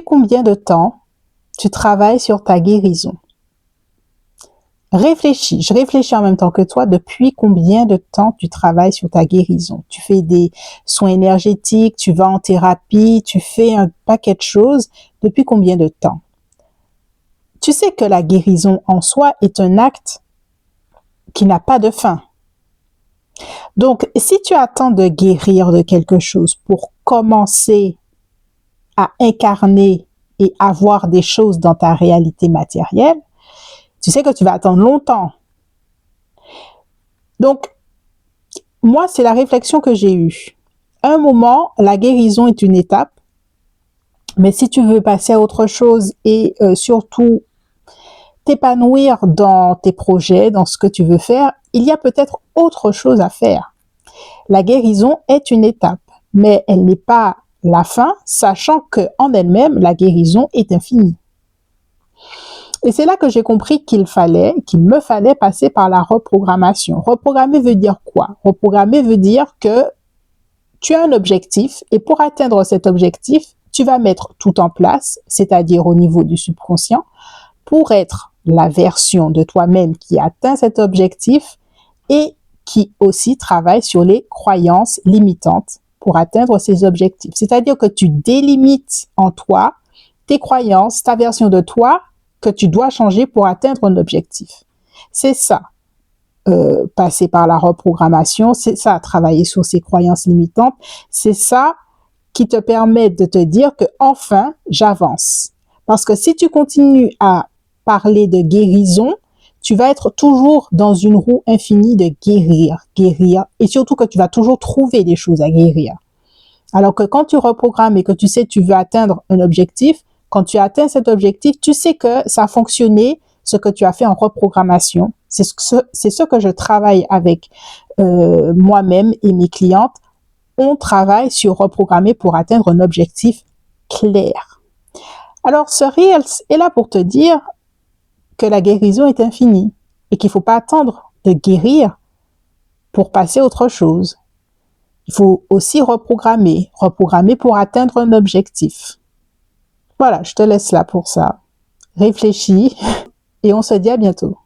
Combien de temps tu travailles sur ta guérison? Réfléchis, je réfléchis en même temps que toi. Depuis combien de temps tu travailles sur ta guérison? Tu fais des soins énergétiques, tu vas en thérapie, tu fais un paquet de choses. Depuis combien de temps? Tu sais que la guérison en soi est un acte qui n'a pas de fin. Donc, si tu attends de guérir de quelque chose pour commencer à incarner et avoir des choses dans ta réalité matérielle, tu sais que tu vas attendre longtemps. Donc, moi, c'est la réflexion que j'ai eue. Un moment, la guérison est une étape, mais si tu veux passer à autre chose et surtout t'épanouir dans tes projets, dans ce que tu veux faire, il y a peut-être autre chose à faire. La guérison est une étape, mais elle n'est pas la fin, sachant qu'en elle-même, la guérison est infinie. Et c'est là que j'ai compris qu'il me fallait passer par la reprogrammation. Reprogrammer veut dire quoi? Reprogrammer veut dire que tu as un objectif et pour atteindre cet objectif, tu vas mettre tout en place, c'est-à-dire au niveau du subconscient, pour être la version de toi-même qui atteint cet objectif et qui aussi travaille sur les croyances limitantes pour atteindre ces objectifs. C'est-à-dire que tu délimites en toi tes croyances, ta version de toi que tu dois changer pour atteindre un objectif. C'est ça, passer par la reprogrammation, c'est ça, travailler sur ces croyances limitantes, c'est ça qui te permet de te dire que enfin j'avance. Parce que si tu continues à parler de guérison, tu vas être toujours dans une roue infinie de guérir, et surtout que tu vas toujours trouver des choses à guérir. Alors que quand tu reprogrammes et que tu sais tu veux atteindre un objectif, quand tu atteins cet objectif, tu sais que ça a fonctionné, ce que tu as fait en reprogrammation. C'est ce que je travaille avec moi-même et mes clientes. On travaille sur reprogrammer pour atteindre un objectif clair. Alors, ce réel est là pour te dire que la guérison est infinie et qu'il ne faut pas attendre de guérir pour passer à autre chose. Il faut aussi reprogrammer pour atteindre un objectif. Voilà, je te laisse là pour ça. Réfléchis et on se dit à bientôt.